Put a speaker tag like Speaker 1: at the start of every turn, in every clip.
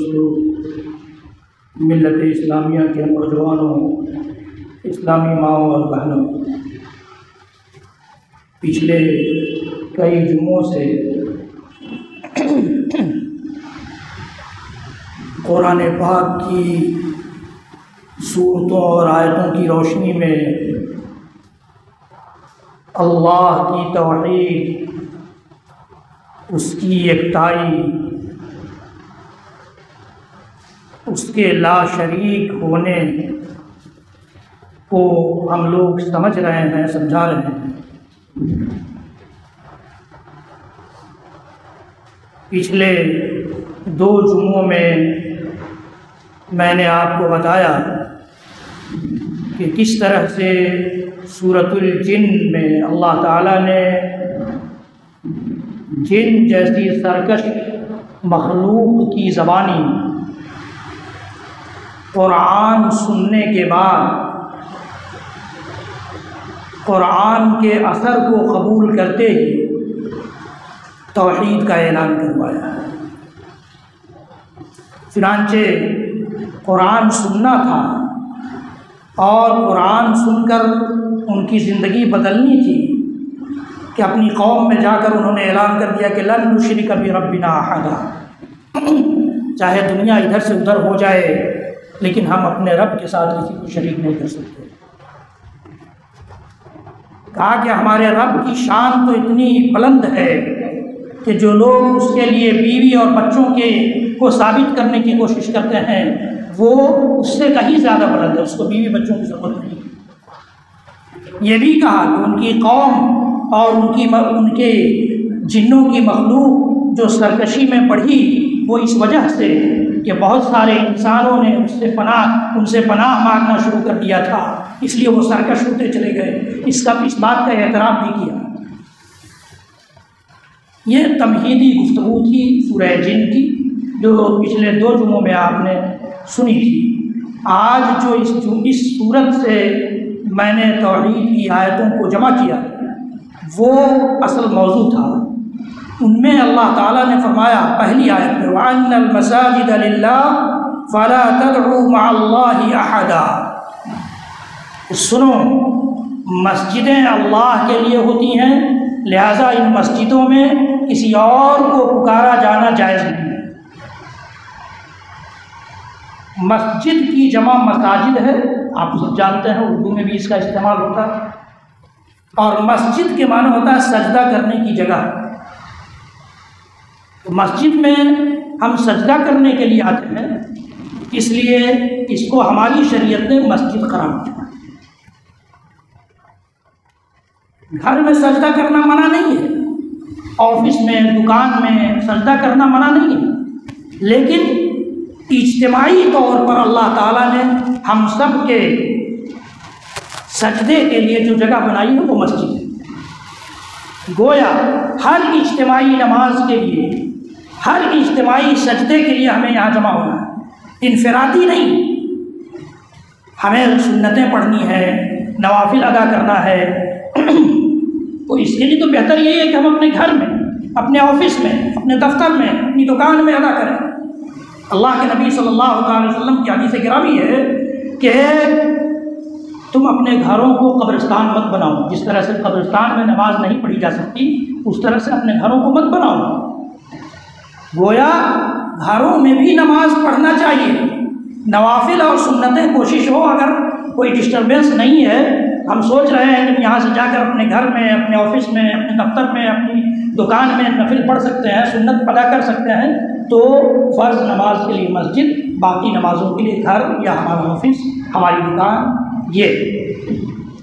Speaker 1: دوستو، ملت اسلامیہ کے نوجوانوں، اسلامی ماؤں اور بہنوں، پچھلے کئی جمعوں سے قرآن پاک کی صورتوں اور آیتوں کی روشنی میں اللہ کی توحید، اس کی یکتائی، اس کے لا شریک ہونے کو ہم لوگ سمجھ رہے ہیں، سمجھا رہے ہیں۔ پچھلے 2 جمعوں میں نے آپ کو بتایا کہ کس طرح سے سورۃ الجن میں اللہ تعالیٰ نے جن جیسی سرکش مخلوق کی زبانی قرآن سننے کے بعد قرآن کے اثر کو قبول کرتے ہی توحید کا اعلان کروایا۔ چنانچہ قرآن سننا تھا اور قرآن سن کر ان کی زندگی بدلنی تھی کہ اپنی قوم میں جا کر انہوں نے اعلان کر دیا کہ لن نشرک بربنا احدا، چاہے دنیا ادھر سے ادھر ہو جائے لیکن ہم اپنے رب کے ساتھ کسی کو شریک نہیں کر سکتے۔ کہا کہ ہمارے رب کی شان تو اتنی بلند ہے کہ جو لوگ اس کے لیے بیوی اور بچوں کو ثابت کرنے کی کوشش کرتے ہیں وہ اس سے کہیں زیادہ بلند ہے، اس کو بیوی بچوں کی ضرورت نہیں۔ یہ بھی کہا کہ ان کی قوم اور ان کے جنوں کی مخلوق جو سرکشی میں پڑھی وہ اس وجہ سے کہ بہت سارے انسانوں نے ان سے پناہ مانگنا شروع کر دیا تھا، اس لیے وہ سرکش ہوتے چلے گئے۔ اس بات کا اعتراف بھی کیا۔ یہ تمہیدی گفتگو تھی سورہ جن کی، جو پچھلے 2 جمعوں میں آپ نے سنی تھی۔ آج جو اس صورت سے میں نے توحید کی آیتوں کو جمع کیا وہ اصل موضوع تھا۔ ان میں اللہ تعالیٰ نے فرمایا پہلی آیت میں وَأَنَّ الْمَسَاجِدَ لِلَّهِ فَلَا تَدْعُوا مَعَ اللَّهِ أَحَدًا، سنو مسجدیں اللہ کے لیے ہوتی ہیں، لہٰذا ان مسجدوں میں کسی اور کو پکارا جانا جائز نہیں۔ مسجد کی جمع مساجد ہے، آپ سب جانتے ہیں، اردو میں بھی اس کا استعمال ہوتا ہے، اور مسجد کے معنی ہوتا ہے سجدہ کرنے کی جگہ۔ تو مسجد میں ہم سجدہ کرنے کے لیے آتے ہیں، اس لیے اس کو ہماری شریعت نے مسجد قرار دیا۔ گھر میں سجدہ کرنا منع نہیں ہے، آفس میں، دکان میں سجدہ کرنا منع نہیں ہے، لیکن اجتماعی طور پر اللہ تعالیٰ نے ہم سب کے سجدے کے لیے جو جگہ بنائی ہے وہ مسجد ہے۔ گویا ہر اجتماعی نماز کے لیے، ہر اجتماعی سجدے کے لیے ہمیں یہاں جمع ہونا ہے، انفرادی نہیں۔ ہمیں سنتیں پڑھنی ہے، نوافل ادا کرنا ہے، تو اس کے لیے تو بہتر یہی ہے کہ ہم اپنے گھر میں، اپنے آفس میں، اپنے دفتر میں، اپنی دکان میں ادا کریں۔ اللہ کے نبی صلی اللہ علیہ وسلم کی حدیث گرامی ہے کہ تم اپنے گھروں کو قبرستان مت بناؤ، جس طرح سے قبرستان میں نماز نہیں پڑھی جا سکتی اس طرح سے اپنے گھروں کو مت بناؤ۔ گویا گھروں میں بھی نماز پڑھنا چاہیے، نوافل اور سنتیں کوشش ہو، اگر کوئی ڈسٹربینس نہیں ہے، ہم سوچ رہے ہیں کہ یہاں سے جا کر اپنے گھر میں، اپنے آفس میں، اپنے دفتر میں، اپنی دکان میں نفل پڑھ سکتے ہیں، سنت ادا کر سکتے ہیں، تو فرض نماز کے لیے مسجد، باقی نمازوں کے لیے گھر یا ہمارا آفس، ہماری دکان۔ یہ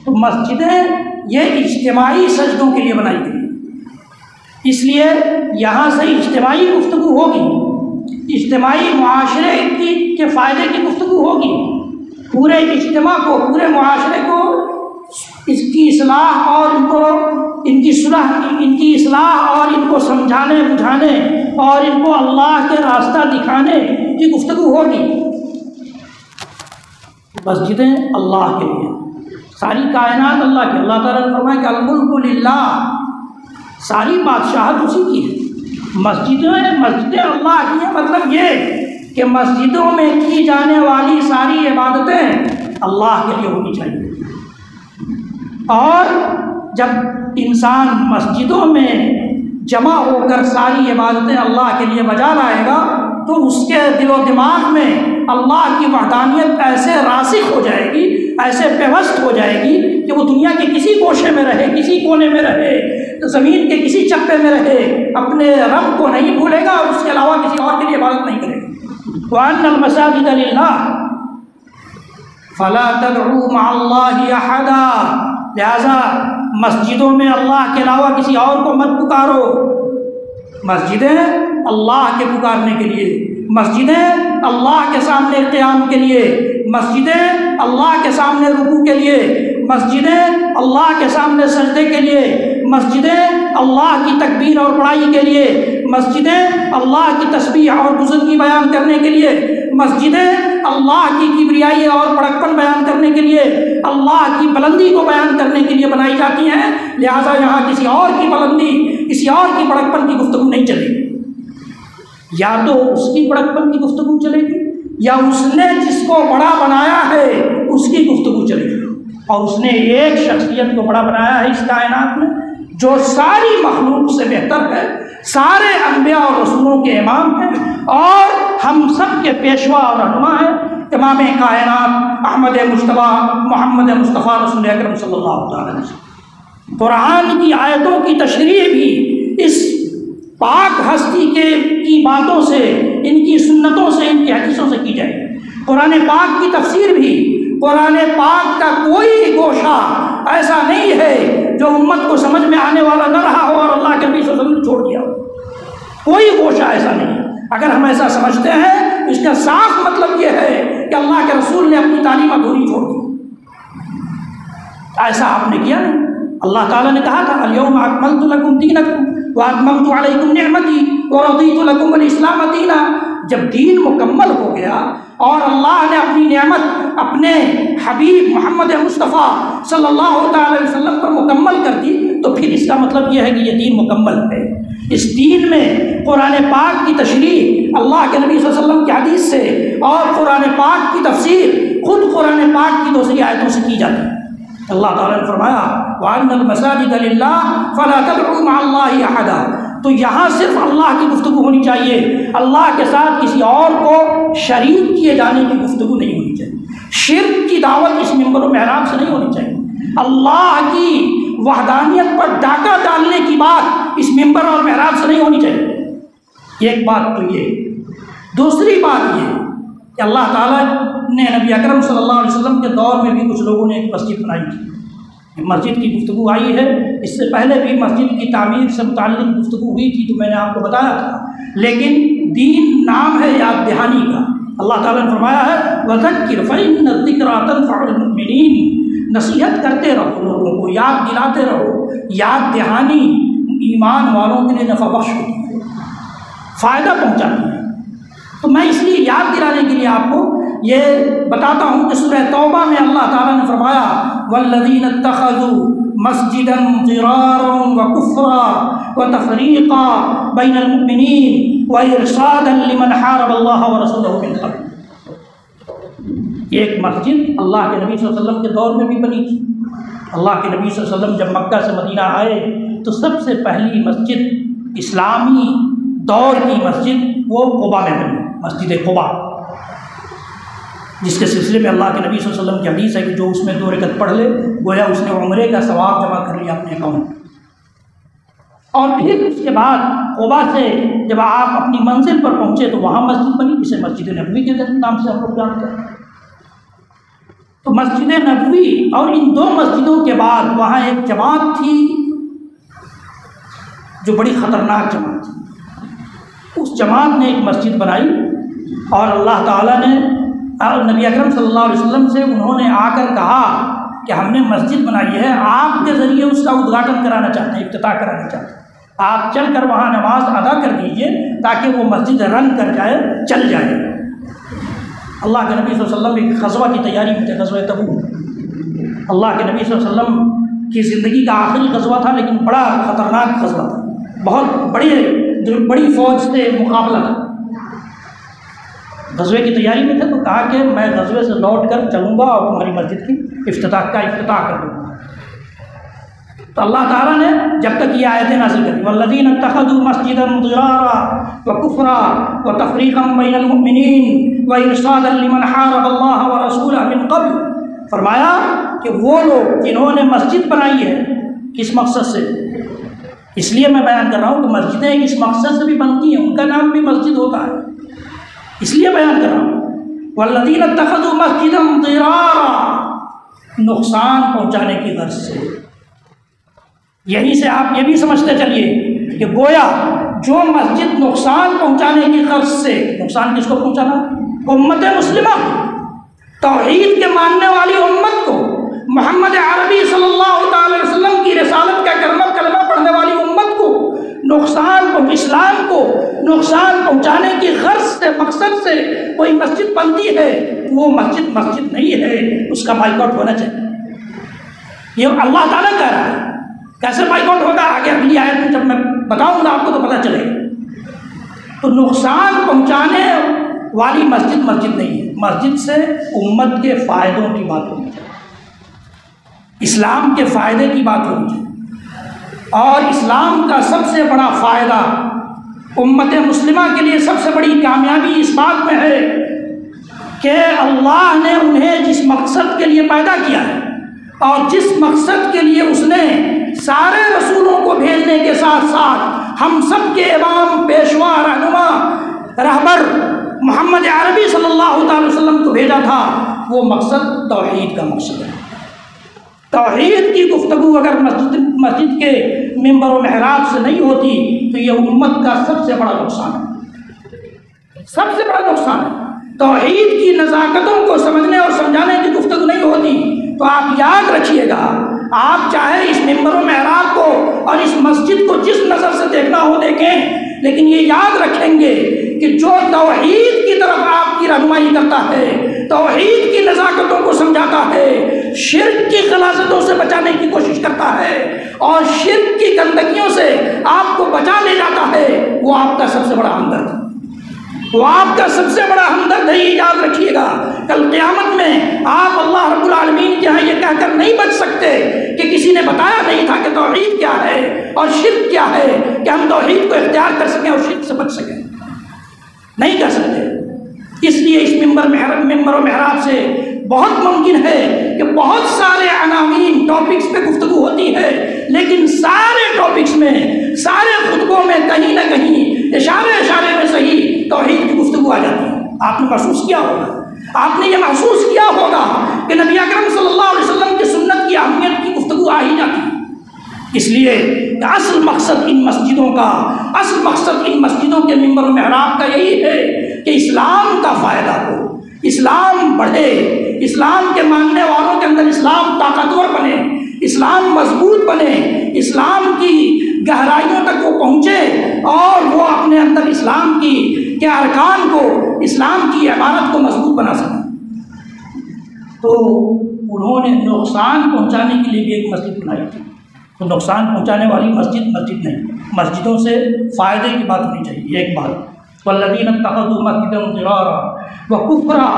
Speaker 1: تو مسجدیں یہ اجتماعی سجدوں کے لیے بنائی گئی، اس لیے یہاں سے اجتماعی گفتگو ہوگی، اجتماعی معاشرے کے فائدے کی گفتگو ہوگی، پورے اجتماع کو، پورے معاشرے کو اس کی اصلاح اور ان کی اصلاح اور ان کو سمجھانے بجھانے اور ان کو اللہ کے راستہ دکھانے کی گفتگو ہوگی۔ مسجدیں اللہ کے لیے، ساری کائنات اللہ کی، اللہ تعالیٰ نے فرمایا کہ الملک للہ، ساری بادشاہت اسی کی ہے۔ مسجدیں اللہ کی ہیں، مطلب یہ کہ مسجدوں میں کی جانے والی ساری عبادتیں اللہ کے لیے ہونی چاہیے، اور جب انسان مسجدوں میں جمع ہو کر ساری عبادتیں اللہ کے لیے بجا لائے گا تو اس کے دل و دماغ میں اللہ کی وحدانیت ایسے راسخ ہو جائے گی، ایسے پیوست ہو جائے گی کہ وہ دنیا کے کسی گوشے میں رہے، کسی کونے میں رہے، زمین کے کسی چپے میں رہے، اپنے رب کو نہیں بھولے گا اور اس کے علاوہ کسی اور کے لیے عبادت نہیں کرے گا۔ وَأَنَّ الْمَسَاجِدَ لِلَّهِ فَلَا تَدْعُوا مَعَ اللَّهِ أَحَدًا، لہذا مسجدوں میں اللہ کے علاوہ کسی اور کو مت پکارو۔ مسجدیں اللہ کے پکارنے کے لیے، مسجدیں اللہ کے سامنے قیام کے لیے، مسجدیں اللہ کے سامنے رکوع کے لیے، مسجدیں اللہ کے سامنے سجدے کے لیے، مسجدیں اللہ کی تکبیر اور بڑائی کے لیے، مسجدیں اللہ کی تسبیح اور بزرگی بیان کرنے کے لیے، مسجدیں اللہ کی کبریائی اور بڑکپن بیان کرنے کے لیے، اللہ کی بلندی کو بیان کرنے کے لیے بنائی جاتی ہیں، لہٰذا یہاں کسی اور کی بلندی، کسی اور کی بڑکپن کی گفتگو نہیں چلے گی۔ یا تو اس کی بڑکپن کی گفتگو چلے گی، یا اس نے جس کو بڑا بنایا ہے اس کی گفتگو چلے گی، اور اس نے ایک شخصیت کو بڑا بنایا ہے اس کائنات میں جو ساری مخلوق سے بہتر ہے، سارے انبیاء اور رسولوں کے امام ہیں، اور ہم سب کے پیشوا اور رہنما ہیں، امام کائنات احمد مجتبیٰ محمد مصطفیٰ رسول اکرم صلی اللہ علیہ وسلم۔ قرآن کی آیتوں کی تشریح بھی اس پاک ہستی کی باتوں سے، ان کی سنتوں سے، ان کی حدیثوں سے کی جائے۔ قرآن پاک کی تفسیر بھی، قرآن پاک کا کوئی گوشہ ایسا نہیں ہے جو امت کو سمجھ میں آنے والا نہ رہا ہو اور اللہ کے نبی صلی اللہ علیہ وسلم نے چھوڑ دیا ہو، کوئی گوشہ ایسا نہیں ہے۔ اگر ہم ایسا سمجھتے ہیں اس کا صاف مطلب یہ ہے کہ اللہ کے رسول نے اپنی تعلیم ادھوری چھوڑ دی۔ ایسا آپ نے کیا نہیں۔ اللہ تعالیٰ نے کہا تھا الیوم اکملت لکم دینکم واتممت علیکم نعمتی ورضیت لکم الاسلام دینا۔ جب دین مکمل ہو گیا اور اللہ نے اپنی نعمت اپنے حبیب محمد مصطفیٰ صلی اللہ تعالی وسلم پر مکمل کر دی تو پھر اس کا مطلب یہ ہے کہ یہ دین مکمل ہے۔ اس دین میں قرآن پاک کی تشریح اللہ کے نبی صلی اللہ علیہ وسلم کی حدیث سے اور قرآن پاک کی تفسیر خود قرآن پاک کی دوسری آیتوں سے کی جاتی ہے۔ اللہ تعالیٰ نے فرمایا وَأَنَّ الْمَسَاجِدَ لِلَّهِ فَلَا تَدْعُوا مَعَ اللَّهِ أَحَدًا، تو یہاں صرف اللہ کی گفتگو ہونی چاہیے، اللہ کے ساتھ کسی اور کو شریک کیے جانے کی گفتگو نہیں ہونی چاہیے۔ شرک کی دعوت اس منبر و محراب سے نہیں ہونی چاہیے۔ اللہ کی وحدانیت پر ڈاکہ ڈالنے کی بات اس منبر اور محراب سے نہیں ہونی چاہیے۔ ایک بات تو یہ، دوسری بات یہ کہ اللہ تعالیٰ نے نبی اکرم صلی اللہ علیہ وسلم کے دور میں بھی کچھ لوگوں نے ایک مسجد بنائی تھی۔ مسجد کی گفتگو آئی ہے، اس سے پہلے بھی مسجد کی تعمیر سے متعلق گفتگو ہوئی تھی تو میں نے آپ کو بتایا تھا، لیکن دین نام ہے یاد دہانی کا۔ اللہ تعالیٰ نے فرمایا ہے وَذَكِّرْ فَإِنَّ الذِّكْرَىٰ تَنفَعُ الْمُؤْمِنِينَ، نصیحت کرتے رہو، لوگوں کو یاد دلاتے رہو۔ یاد دہانی ایمان والوں کے لیے نفع بخش ہوتی ہے، فائدہ پہنچاتی ہے۔ تو میں اس لیے یاد دلانے کے لیے آپ کو یہ بتاتا ہوں کہ سورہ توبہ میں اللہ تعالیٰ نے فرمایا والذین اتخذوا مسجدا ضرارا وکفرا وتفریقا بین المؤمنین وارصادا لمن حارب اللہ ورسولہ من قبل۔ ایک مسجد اللہ کے نبی صلی اللہ علیہ وسلم کے دور میں بھی بنی تھی۔ اللہ کے نبی صلی اللہ علیہ وسلم جب مکہ سے مدینہ آئے تو سب سے پہلی مسجد اسلامی دور کی مسجد وہ قباء میں بنی، مسجد قباء، جس کے سلسلے میں اللہ کے نبی صلی اللہ علیہ وسلم کی حدیث ہے کہ جو اس میں 2 رکعت پڑھ لے گویا اس نے عمرے کا ثواب جمع کر لیا اپنے اکاؤنٹ۔ اور پھر اس کے بعد قباء سے جب آپ اپنی منزل پر پہنچے تو وہاں مسجد بنی جسے مسجد نبوی کے نام سے ہم لوگ جانتے ہیں۔ تو مسجد نبوی اور ان 2 مسجدوں کے بعد وہاں ایک جماعت تھی جو بڑی خطرناک جماعت تھی۔ اس جماعت نے ایک مسجد بنائی اور اللہ تعالیٰ نے اور نبی اکرم صلی اللہ علیہ وسلم سے انہوں نے آ کر کہا کہ ہم نے مسجد بنائی ہے، آپ کے ذریعے اس کا ادگھاٹن کرانا چاہتے ہیں، افتتاح کرانا چاہتے ہیں، آپ چل کر وہاں نماز ادا کر دیجئے تاکہ وہ مسجد رن کر جائے، چل جائے۔ اللہ کے نبی صلی اللہ علیہ وسلم ایک غزوہ کی تیاری میں تھے، غزوہ تبوک۔ اللہ کے نبی صلی اللہ علیہ وسلم کی زندگی کا آخری غزوہ تھا لیکن بڑا خطرناک غزوہ تھا، بہت بڑی فوج سے مقابلہ تھا۔ غزوے کی تیاری میں تھے تو کہا کہ میں غزوے سے لوٹ کر چلوں گا اور تمہاری مسجد کی افتتاح کر دوں گا۔ تو اللہ تعالیٰ نے جب تک یہ آیتیں نازل کر دی والذین اتخذوا مسجدا ضرارا وکفرا وتفریقا بین المؤمنین وارصادا لمن حارب اللہ ورسولہ من قبل، فرمایا کہ وہ لوگ جنہوں نے مسجد بنائی ہے کس مقصد سے، اس لیے میں بیان کر رہا ہوں کہ مسجدیں اس مقصد سے بھی بنتی ہیں، ان کا نام بھی مسجد ہوتا ہے، اس لیے بیان کر رہا ہوں والذین اتخذوا مسجدا ضرارا، نقصان پہنچانے کی غرض سے۔ یہیں سے آپ یہ بھی سمجھتے چلیے کہ گویا جو مسجد نقصان پہنچانے کی غرض سے، نقصان کس کو پہنچانا؟ امت مسلمہ، توحید کے ماننے والی امت کو، محمد عربی صلی اللہ تعالی وسلم کی رسالت کا کلمہ پڑھنے والی امت کو اسلام کو نقصان پہنچانے کی غرض سے، مقصد سے کوئی مسجد بنتی ہے، وہ مسجد نہیں ہے، اس کا بائیکاٹ ہونا چاہیے۔ یہ اللہ تعالیٰ کہہ رہا ہے۔ کیسے بائیکاٹ ہوگا آگے اگلی آیت میں جب میں بتاؤں گا آپ کو تو پتہ چلے گا۔ تو نقصان پہنچانے والی مسجد نہیں ہے، مسجد سے امت کے فائدوں کی بات ہونی چاہیے، اسلام کے فائدے کی بات ہونی چاہیے۔ اور اسلام کا سب سے بڑا فائدہ امت مسلمہ کے لیے، سب سے بڑی کامیابی اس بات میں ہے کہ اللہ نے انہیں جس مقصد کے لیے پیدا کیا ہے اور جس مقصد کے لیے اس نے سارے رسولوں کو بھیجنے کے ساتھ ساتھ ہم سب کے امام، پیشوا، رہنما، رہبر محمد عربی صلی اللہ تعالی وسلم کو بھیجا تھا، وہ مقصد توحید کا مقصد ہے۔ توحید کی گفتگو اگر مسجد کے ممبر و محراب سے نہیں ہوتی تو یہ امت کا سب سے بڑا نقصان ہے، سب سے بڑا نقصان ہے۔ توحید کی نزاکتوں کو سمجھنے اور سمجھانے کی گفتگو نہیں ہوتی تو آپ یاد رکھیے گا، آپ چاہے اس ممبر و محراب کو اور اس مسجد کو جس نظر سے دیکھنا ہو دیکھیں، لیکن یہ یاد رکھیں گے کہ جو توحید کی طرف آپ کی رہنمائی کرتا ہے، توحید کی نزاکتوں کو سمجھاتا ہے، شرک کی غلاظتوں سے بچانے کی کوشش کرتا ہے اور شرک کی گندگیوں سے آپ کو بچا لے جاتا ہے، وہ آپ کا سب سے بڑا ہمدرد ہے، وہ آپ کا سب سے بڑا ہمدرد ہے۔ یہ یاد رکھیے گا، کل قیامت میں آپ اللہ رب العالمین کے ہاں یہ کہہ کر نہیں بچ سکتے کہ کسی نے بتایا نہیں تھا کہ توحید کیا ہے اور شرک کیا ہے، کہ ہم توحید کو اختیار کر سکیں اور شرک سے بچ سکیں، نہیں کر سکتے۔ اس لیے اس ممبر و محراب سے بہت ممکن ہے کہ بہت سارے عناوین ٹاپکس پہ گفتگو ہوتی ہے، لیکن سارے ٹاپکس میں، سارے خطبوں میں کہیں نہ کہیں اشارے میں صحیح توحید کی گفتگو آ جاتی ہے۔ آپ نے محسوس کیا ہوگا، آپ نے یہ محسوس کیا ہوگا کہ نبی اکرم صلی اللہ علیہ وسلم کی سنت کی اہمیت کی گفتگو آ ہی جاتی ہے۔ اس لیے اصل مقصد ان مسجدوں کے ممبر و محراب کا یہی ہے کہ اسلام کا فائدہ ہو، اسلام بڑھے، اسلام کے ماننے والوں کے اندر اسلام طاقتور بنے، اسلام مضبوط بنے، اسلام کی گہرائیوں تک وہ پہنچے اور وہ اپنے اندر اسلام کے ارکان کو، اسلام کی عبادت کو مضبوط بنا سکیں۔ تو انہوں نے نقصان پہنچانے کے لیے بھی ایک مسجد بنائی تھی، تو نقصان پہنچانے والی مسجد نہیں، مسجدوں سے فائدے کی بات ہونی چاہیے۔ ایک بات والذین اتخذوا مسجدا ضرارا وکفرا،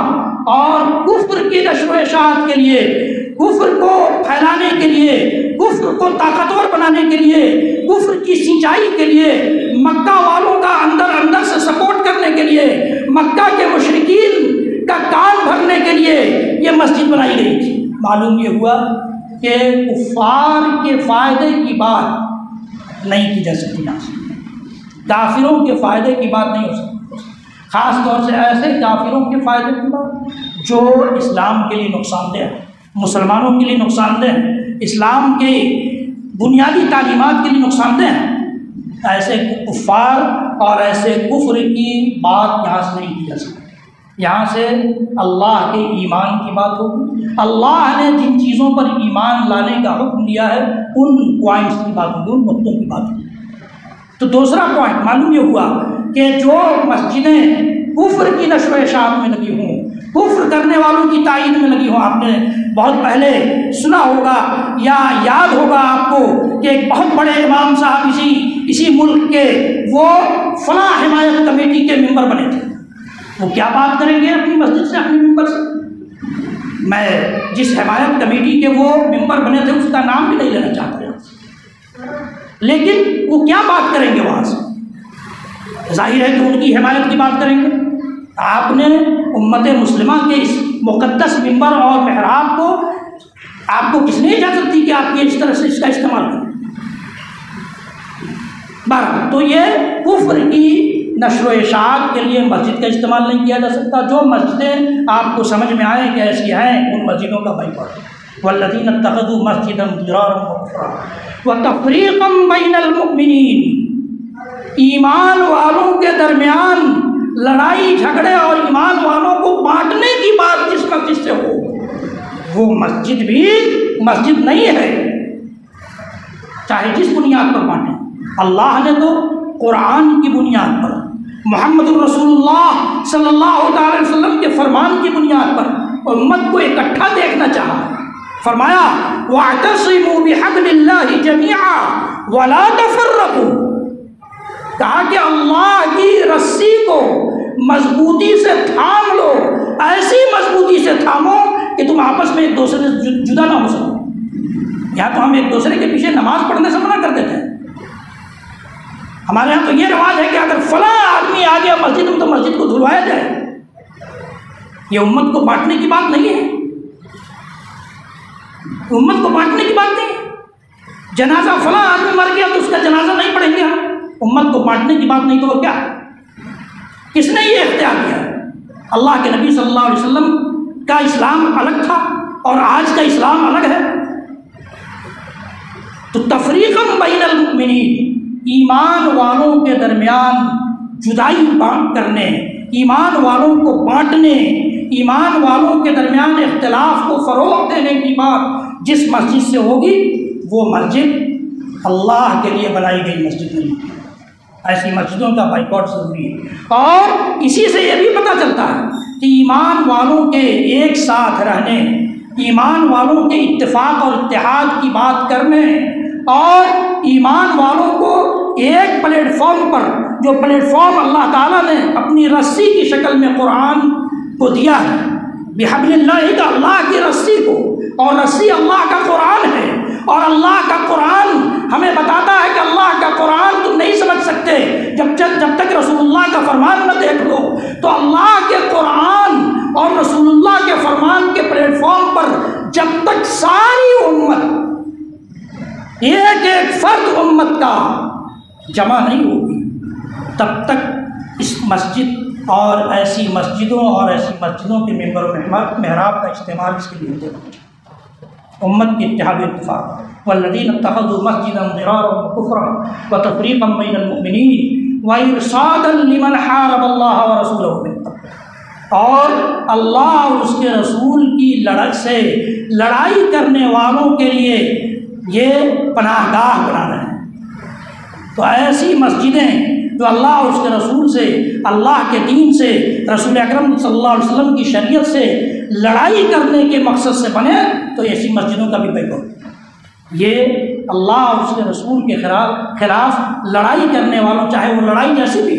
Speaker 1: اور کفر کی نشر و اشاعت کے لیے، کفر کو پھیلانے کے لیے، کفر کو طاقتور بنانے کے لیے، کفر کی سینچائی کے لیے، مکہ والوں کا اندر سے سپورٹ کرنے کے لیے، مکہ کے مشرکین کا کان بھرنے کے لیے یہ مسجد بنائی گئی تھی۔ معلوم یہ ہوا کہ کفار کے فائدے کی بات نہیں کی جا سکتی، یہاں سے کافروں کے فائدے کی بات نہیں ہو سکتی، خاص طور سے ایسے کافروں کے فائدے کی بات جو اسلام کے لیے نقصان دہ ہے، مسلمانوں کے لیے نقصان دہ ہے، اسلام کے بنیادی تعلیمات کے لیے نقصان دہ ہیں، ایسے کفار اور ایسے کفر کی بات یہاں سے نہیں کی جا سکتی۔ یہاں سے اللہ کے ایمان کی بات ہوگی، اللہ نے جن چیزوں پر ایمان لانے کا حکم دیا ہے ان پوائنٹس کی بات ہوگی، ان نقطوں کی بات ہوگی۔ تو دوسرا پوائنٹ معلوم یہ ہوا کہ جو مسجدیں کفر کی نشر و اشاعت میں لگی ہوں، کفر کرنے والوں کی تائید میں لگی ہوں، آپ نے بہت پہلے سنا ہوگا یا یاد ہوگا آپ کو کہ ایک بہت بڑے امام صاحب اسی ملک کے وہ فلاں حمایت کمیٹی کے ممبر بنے تھے، وہ کیا بات کریں گے اپنی مسجد سے، اپنی ممبر سے؟ میں جس حمایت کمیٹی کے وہ ممبر بنے تھے اس کا نام بھی نہیں لینا چاہتا یہاں سے، لیکن وہ کیا بات کریں گے وہاں سے؟ ظاہر ہے کہ ان کی حمایت کی بات کریں گے۔ آپ نے امت مسلمہ کے اس مقدس ممبر اور محراب کو، آپ کو کس نے اجازت دی کہ آپ یہ اس طرح سے اس کا استعمال کریں؟ بہرحال تو یہ کفر کی نشر و اشاعت کے لیے مسجد کا استعمال نہیں کیا جا سکتا۔ جو مسجدیں آپ کو سمجھ میں آئیں کہ ایسی ہیں ان مسجدوں کا بائیکاٹ۔ والذین اتخذوا مسجدا ضرارا وکفرا وتفریقا بین المؤمنین، ایمان والوں کے درمیان لڑائی جھگڑے اور ایمان والوں کو بانٹنے کی بات جس مسجد سے ہو وہ مسجد بھی مسجد نہیں ہے، چاہے جس بنیاد پر بانٹیں۔ اللہ نے تو قرآن کی بنیاد پر، محمد الرسول اللہ صلی اللہ تعالی وسلم کے فرمان کی بنیاد پر امت کو اکٹھا دیکھنا چاہا۔ فرمایا وَاعْتَصِمُوا بِحَبْلِ اللَّهِ جَمِيعًا وَلَا تَفَرَّقُوا، کہا کہ اللہ کی رسی کو مضبوطی سے تھام لو، ایسی مضبوطی سے تھامو کہ تم آپس میں ایک دوسرے سے جدا نہ ہو سکو۔ یہاں تو ہم ایک دوسرے کے پیچھے نماز پڑھنے سے منع کر دیتے ہیں۔ ہمارے یہاں تو یہ رواج ہے کہ اگر فلاں آدمی آ گیا مسجد میں تو مسجد کو دھلوایا جائے۔ یہ امت کو بانٹنے کی بات نہیں ہے، امت کو بانٹنے کی بات نہیں۔ جنازہ فلاں آدمی مر گیا تو اس کا جنازہ نہیں پڑھیں گے ہم، امت کو بانٹنے کی بات نہیں تو وہ کیا؟ کس نے یہ اختیار کیا؟ اللہ کے نبی صلی اللہ علیہ وسلم کا اسلام الگ تھا اور آج کا اسلام الگ ہے۔ تو تفریقا بین المؤمنین، ایمان والوں کے درمیان جدائی کرنے، ایمان والوں کو بانٹنے، ایمان والوں کے درمیان اختلاف کو فروغ دینے کی بات جس مسجد سے ہوگی وہ مسجد اللہ کے لیے بنائی گئی مسجد نہیں۔ ایسی مسجدوں کا بائیکاٹ ضروری ہے۔ اور اسی سے یہ بھی پتہ چلتا ہے کہ ایمان والوں کے ایک ساتھ رہنے، ایمان والوں کے اتفاق اور اتحاد کی بات کرنے اور ایمان والوں کو ایک پلیٹ فارم پر، جو پلیٹ فارم اللہ تعالیٰ نے اپنی رسی کی شکل میں قرآن کو دیا ہے، بحبل اللہ کا، اللہ کی رسی کو، اور رسی اللہ کا قرآن ہے، اور اللہ کا قرآن ہمیں بتاتا ہے کہ اللہ کا قرآن تم نہیں سمجھ سکتے جب تک رسول اللہ کا فرمان نہ دیکھ لو۔ تو اللہ کے قرآن اور رسول اللہ کے فرمان کے پلیٹ فارم پر جب تک ساری امت، ایک ایک فرد امت کا جمع نہیں ہوگی تب تک اس مسجد اور ایسی مسجدوں اور ایسی مسجدوں کے ممبر و محراب کا استعمال اس کے لیے ہوگا۔ امت کی اتحاد و اتفاق۔ والذین اتخذوا مسجدا ضرارا وکفرا وتفریقا بین المؤمنین وارصادا لمن حارب اللہ ورسولہ من قبل، اور اللہ اور اس کے رسول کی لڑائی کرنے والوں کے لیے یہ پناہ گاہ بنا رہے ہیں۔ تو ایسی مسجدیں جو اللہ اور اس کے رسول سے، اللہ کے دین سے، رسول اکرم صلی اللہ علیہ وسلم کی شریعت سے لڑائی کرنے کے مقصد سے بنے تو ایسی مسجدوں کا بھی بائیکاٹ۔ یہ اللہ اور اس کے رسول کے خلاف لڑائی کرنے والوں، چاہے وہ لڑائی جیسی بھی،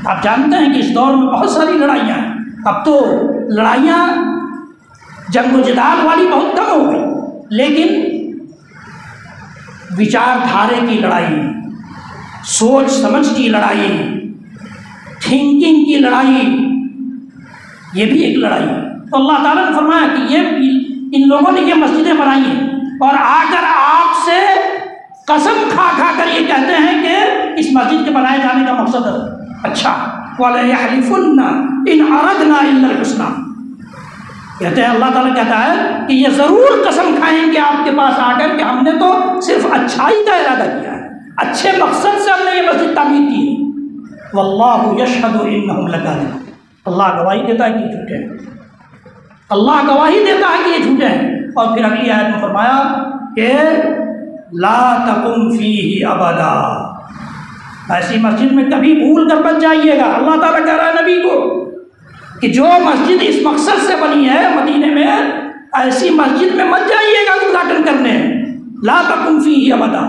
Speaker 1: آپ جانتے ہیں کہ اس دور میں بہت ساری لڑائیاں ہیں۔ اب تو لڑائیاں جنگ و جدال والی بہت کم ہو گئی، لیکن وچار دھارے کی لڑائی، سوچ سمجھ کی لڑائی، تھنکنگ کی لڑائی، یہ بھی ایک لڑائی ہے۔ تو اللہ تعالیٰ نے فرمایا کہ ان لوگوں نے یہ مسجدیں بنائی ہیں اور آ کر آپ سے قسم کھا کر یہ کہتے ہیں کہ اس مسجد کے بنائے جانے کا مقصد ہے اچھا، وَلَيَحْلِفُنَّ إِنْ أَرَدْنَا إِلَّا الْحُسْنَى، کہتے ہیں اللہ تعالیٰ کہتا ہے کہ یہ ضرور قسم کھائیں گے آپ کے پاس آ کر کہ ہم نے تو صرف اچھائی کا ارادہ کیا ہے، اچھے مقصد سے ہم نے یہ مسجد تعمیر کی ہے۔ وَاللَّهُ يَشْهَدُ إِنَّهُمْ لَكَاذِبُونَ، اللہ گواہی دیتا ہے کہ یہ جھوٹے ہیں، اللہ گواہی دیتا ہے کہ یہ جھوٹے ہیں۔ اور پھر اگلی آیت میں فرمایا کہ لا تقم فیہ ابدا، ایسی مسجد میں کبھی بھول کر بچ جائیے گا۔ اللہ تعالیٰ کہہ رہا ہے نبی کو کہ جو مسجد اس مقصد سے بنی ہے مدینے میں، ایسی مسجد میں مت جائیے گا ادھاٹن کرنے، لا تقم فیہ ابدا۔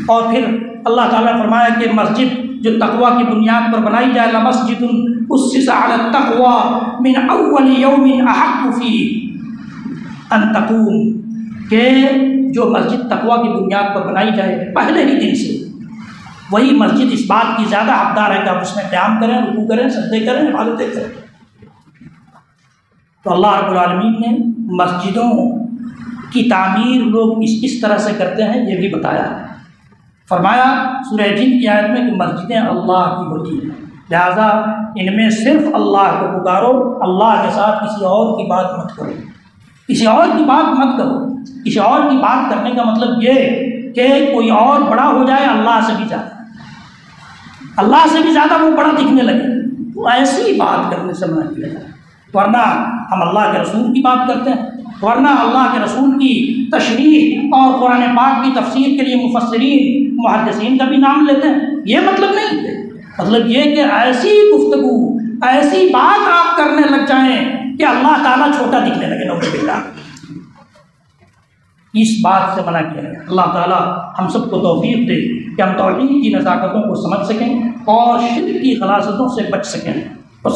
Speaker 1: اور پھر اللہ تعالیٰ نے فرمایا کہ مسجد جو تقوی کی بنیاد پر بنائی جائے، لمسجد اسس علی التقوی من اول یوم احق فیہ ان تقوم، کہ جو مسجد تقوی کی بنیاد پر بنائی جائے پہلے ہی دن سے، وہی مسجد اس بات کی زیادہ حقدار ہے کہ آپ اس میں قیام کریں، رکوع کریں، سجدے کریں، عبادتیں کریں۔ تو اللہ رب العالمین نے مسجدوں کی تعمیر لوگ اس طرح سے کرتے ہیں یہ بھی بتایا۔ فرمایا سورہ جن کی آیت میں کہ مسجدیں اللہ کی ہوتی ہیں، لہذا ان میں صرف اللہ کو پکارو، اللہ کے ساتھ کسی اور کی بات مت کرو، کسی اور کی بات مت کرو۔ کسی اور کی بات کرنے کا مطلب یہ کہ کوئی اور بڑا ہو جائے اللہ سے بھی زیادہ، اللہ سے بھی زیادہ وہ بڑا دکھنے لگے، تو ایسی بات کرنے سے منع کیا جائے۔ ورنہ ہم اللہ کے رسول کی بات کرتے ہیں، ورنہ اللہ کے رسول کی تشریح اور قرآن پاک کی تفسیر کے لیے مفسرین محدثین کا بھی نام لیتے ہیں۔ یہ مطلب نہیں ہے، مطلب یہ کہ ایسی گفتگو، ایسی بات آپ کرنے لگ جائیں کہ اللہ تعالیٰ چھوٹا دکھنے لگے، نعوذ باللہ، اس بات سے منع کیا ہے۔ اللہ تعالیٰ ہم سب کو توفیق دے کہ ہم توحید کی نزاکتوں کو سمجھ سکیں اور شرک کی غلاظتوں سے بچ سکیں۔